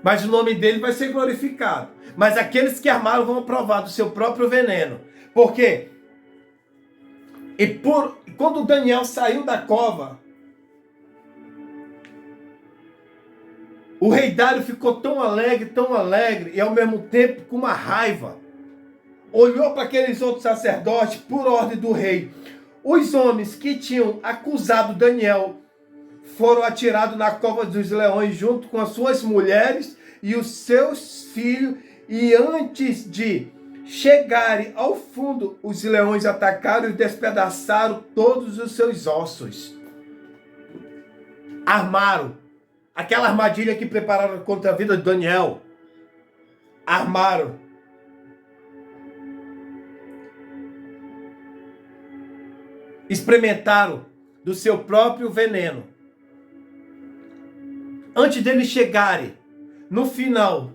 Mas o nome dele vai ser glorificado. Mas aqueles que armaram vão provar do seu próprio veneno. Por quê? Quando Daniel saiu da cova, o rei Dário ficou tão alegre, e ao mesmo tempo com uma raiva. Olhou para aqueles outros sacerdotes, por ordem do rei. Os homens que tinham acusado Daniel foram atirados na cova dos leões junto com as suas mulheres e os seus filhos, e antes de chegarem ao fundo, os leões atacaram e despedaçaram todos os seus ossos. Armaram aquela armadilha que prepararam contra a vida de Daniel. Armaram. Experimentaram do seu próprio veneno. Antes deles chegarem no final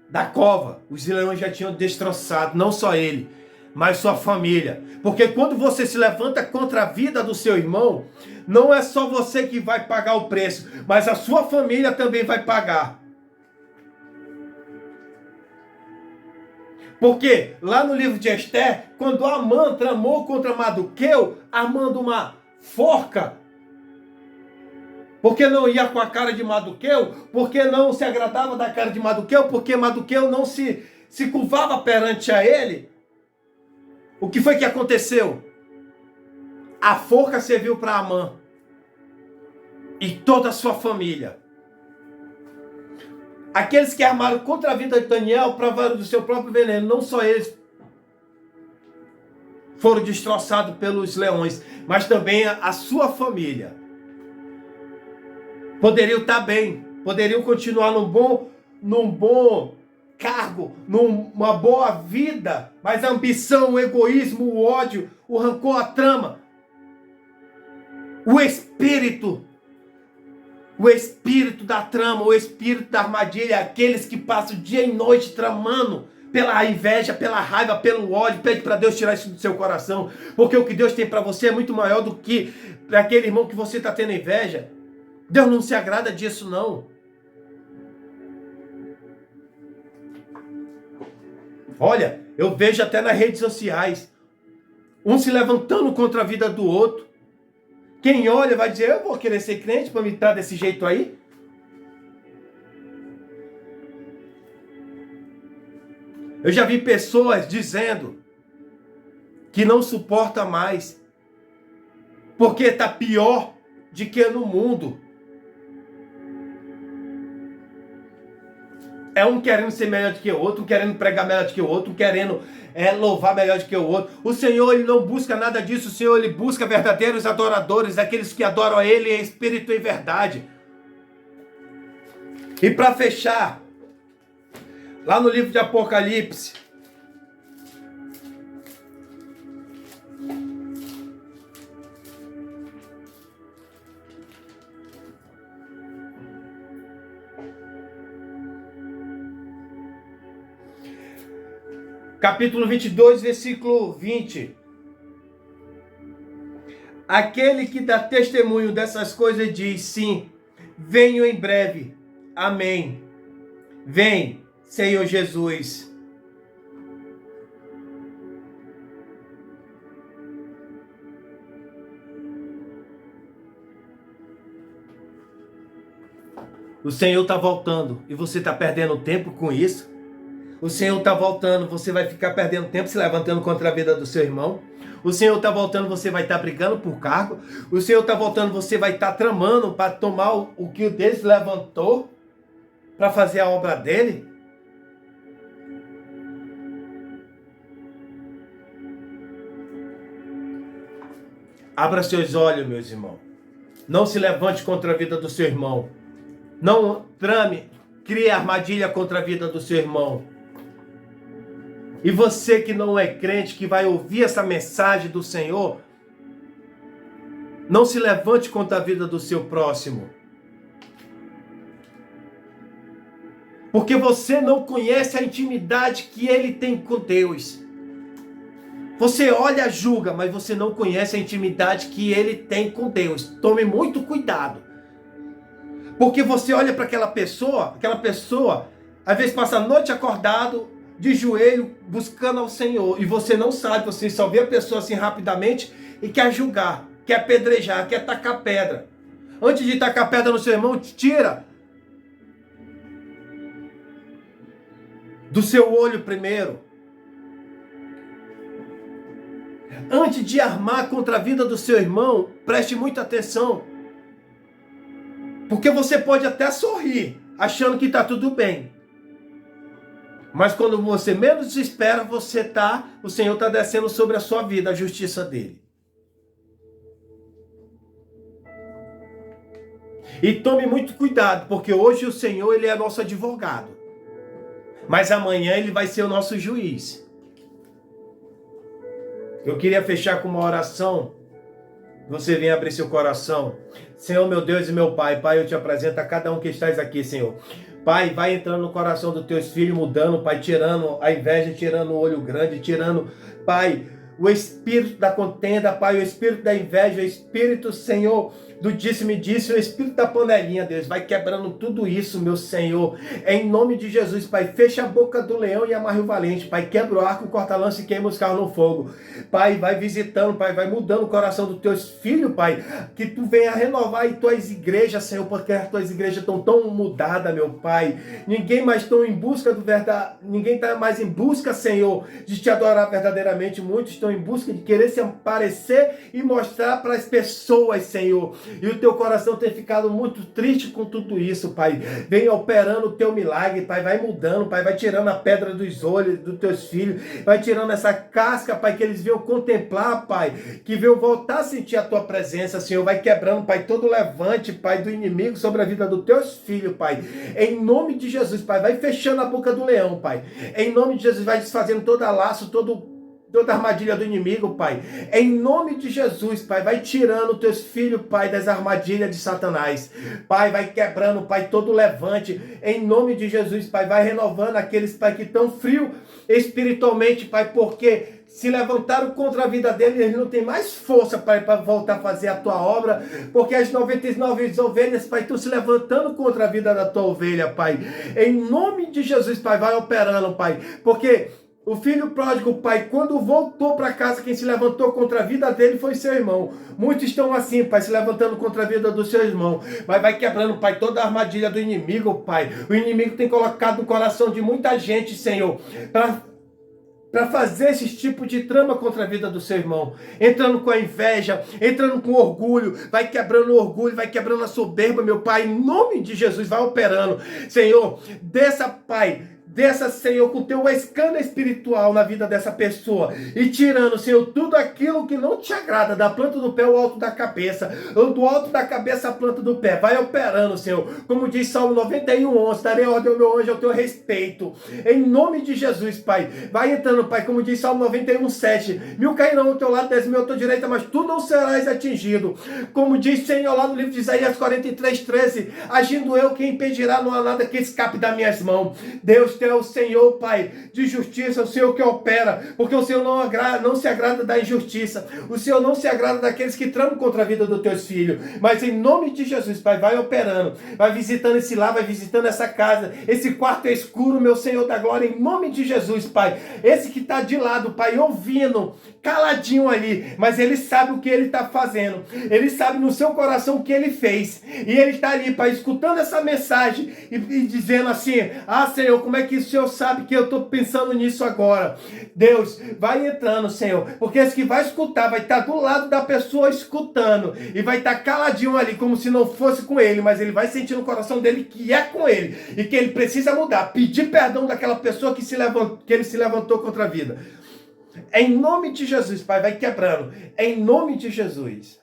da cova, os leões já tinham destroçado, não só ele, mas sua família. Porque quando você se levanta contra a vida do seu irmão, não é só você que vai pagar o preço, mas a sua família também vai pagar. Porque lá no livro de Esther, quando Amã tramou contra Mardoqueu, armando uma forca, porque não ia com a cara de Mardoqueu, porque não se agradava da cara de Mardoqueu, porque Mardoqueu não se curvava perante a ele, o que foi que aconteceu? A forca serviu para Amã e toda a sua família. Aqueles que armaram contra a vida de Daniel provaram do seu próprio veneno. Não só eles foram destroçados pelos leões, mas também a sua família. Poderiam estar bem, poderiam continuar num bom cargo, numa boa vida, mas a ambição, o egoísmo, o ódio, o rancor, a trama, o espírito O espírito da trama, o espírito da armadilha, aqueles que passam dia e noite tramando pela inveja, pela raiva, pelo ódio. Pede para Deus tirar isso do seu coração, porque o que Deus tem para você é muito maior do que para aquele irmão que você está tendo inveja. Deus não se agrada disso, não. Olha, eu vejo até nas redes sociais, um se levantando contra a vida do outro. Quem olha vai dizer, eu vou querer ser crente para me estar desse jeito aí? Eu já vi pessoas dizendo que não suporta mais, porque está pior do que no mundo. É um querendo ser melhor do que o outro, um querendo pregar melhor do que o outro, um querendo louvar melhor do que o outro. O Senhor, Ele não busca nada disso. O Senhor, Ele busca verdadeiros adoradores, aqueles que adoram a Ele em espírito e verdade. E para fechar, lá no livro de Apocalipse, capítulo 22, versículo 20. Aquele que dá testemunho dessas coisas diz, sim, venho em breve. Amém. Vem, Senhor Jesus. O Senhor está voltando e você está perdendo tempo com isso. O Senhor está voltando, você vai ficar perdendo tempo se levantando contra a vida do seu irmão. O Senhor está voltando, você vai estar brigando por cargo. O Senhor está voltando, você vai estar tramando para tomar o que Deus levantou para fazer a obra dele. Abra seus olhos, meus irmãos. Não se levante contra a vida do seu irmão. Não trame, crie armadilha contra a vida do seu irmão. E você que não é crente, que vai ouvir essa mensagem do Senhor, não se levante contra a vida do seu próximo. Porque você não conhece a intimidade que ele tem com Deus. Você olha, julga, mas você não conhece a intimidade que ele tem com Deus. Tome muito cuidado. Porque você olha para aquela pessoa, às vezes passa a noite acordado, de joelho, buscando ao Senhor, e você não sabe, você só vê a pessoa assim rapidamente e quer julgar, quer apedrejar, quer tacar pedra. Antes de tacar pedra no seu irmão, tira do seu olho primeiro. Antes de armar contra a vida do seu irmão, preste muita atenção. Porque você pode até sorrir, achando que está tudo bem. Mas quando você menos espera, o Senhor está descendo sobre a sua vida, a justiça dele. E tome muito cuidado, porque hoje o Senhor, ele é nosso advogado. Mas amanhã ele vai ser o nosso juiz. Eu queria fechar com uma oração. Você vem abrir seu coração. Senhor, meu Deus e meu Pai, Pai, eu te apresento a cada um que estás aqui, Senhor. Pai, vai entrando no coração dos teus filhos, mudando, Pai, tirando a inveja, tirando o olho grande, tirando, Pai, o espírito da contenda, Pai, o espírito da inveja, o espírito, Senhor, do disse-me-disse, o espírito da panelinha, Deus, vai quebrando tudo isso, meu Senhor, em nome de Jesus, Pai, fecha a boca do leão e amarre o valente, Pai, quebra o arco, corta a lança e queima os carros no fogo, Pai, vai visitando, Pai, vai mudando o coração dos teus filhos, Pai, que tu venha renovar aí tuas igrejas, Senhor, porque as tuas igrejas estão tão mudadas, meu Pai, ninguém mais está em busca do verdade, ninguém está mais em busca, Senhor, de te adorar verdadeiramente, muitos estão em busca de querer se aparecer e mostrar para as pessoas, Senhor, e o teu coração tem ficado muito triste com tudo isso, Pai. Vem operando o teu milagre, Pai. Vai mudando, Pai. Vai tirando a pedra dos olhos dos teus filhos. Vai tirando essa casca, Pai, que eles venham contemplar, Pai. Que venham voltar a sentir a tua presença, Senhor. Vai quebrando, Pai, todo levante, Pai, do inimigo sobre a vida dos teus filhos, Pai. Em nome de Jesus, Pai. Vai fechando a boca do leão, Pai. Em nome de Jesus, vai desfazendo todo laço, todo toda armadilha do inimigo, Pai. Em nome de Jesus, Pai, vai tirando teus filhos, Pai, das armadilhas de Satanás. Pai, vai quebrando, Pai, todo levante. Em nome de Jesus, Pai, vai renovando aqueles, Pai, que estão frios espiritualmente, Pai, porque se levantaram contra a vida dele, eles não têm mais força, Pai, para voltar a fazer a tua obra, porque as 99 ovelhas, Pai, estão se levantando contra a vida da tua ovelha, Pai. Em nome de Jesus, Pai, vai operando, Pai, porque o filho pródigo, Pai, quando voltou para casa, quem se levantou contra a vida dele foi seu irmão. Muitos estão assim, Pai, se levantando contra a vida do seu irmão. Mas vai quebrando, Pai, toda a armadilha do inimigo, Pai. O inimigo tem colocado no coração de muita gente, Senhor, para fazer esse tipo de trama contra a vida do seu irmão, entrando com a inveja, entrando com orgulho, vai quebrando o orgulho, vai quebrando a soberba, meu Pai, em nome de Jesus, vai operando, Senhor, Pai, Senhor, com teu escândalo espiritual na vida dessa pessoa, e tirando, Senhor, tudo aquilo que não te agrada, da planta do pé ao alto da cabeça, ou do alto da cabeça à planta do pé, vai operando, Senhor, como diz Salmo 91:11, darei ordem ao meu anjo ao teu respeito, em nome de Jesus, Pai, vai entrando, Pai, como diz Salmo 91:7, 1000 cairão ao teu lado, 10.000 à tua direita, mas tu não serás atingido, como diz Senhor lá no livro de Isaías 43:13, agindo eu, quem impedirá, não há nada que escape das minhas mãos. Deus, é o Senhor, Pai, de justiça, o Senhor que opera, porque o Senhor não se agrada da injustiça, o Senhor não se agrada daqueles que tramam contra a vida dos teus filhos, mas em nome de Jesus, Pai, vai operando, vai visitando esse lar, vai visitando essa casa, esse quarto é escuro, meu Senhor da glória, em nome de Jesus, Pai, esse que está de lado, Pai, ouvindo, caladinho ali, mas ele sabe o que ele está fazendo, ele sabe no seu coração o que ele fez, e ele está ali, Pai, escutando essa mensagem e dizendo assim, Senhor, como é que o Senhor sabe que eu estou pensando nisso agora? Deus, vai entrando, Senhor, porque esse que vai escutar, vai estar do lado da pessoa escutando, e vai estar caladinho ali, como se não fosse com ele, mas ele vai sentir no coração dele que é com ele, e que ele precisa mudar, pedir perdão daquela pessoa que ele se levantou contra a vida. Em nome de Jesus, Pai, vai quebrando. Em nome de Jesus.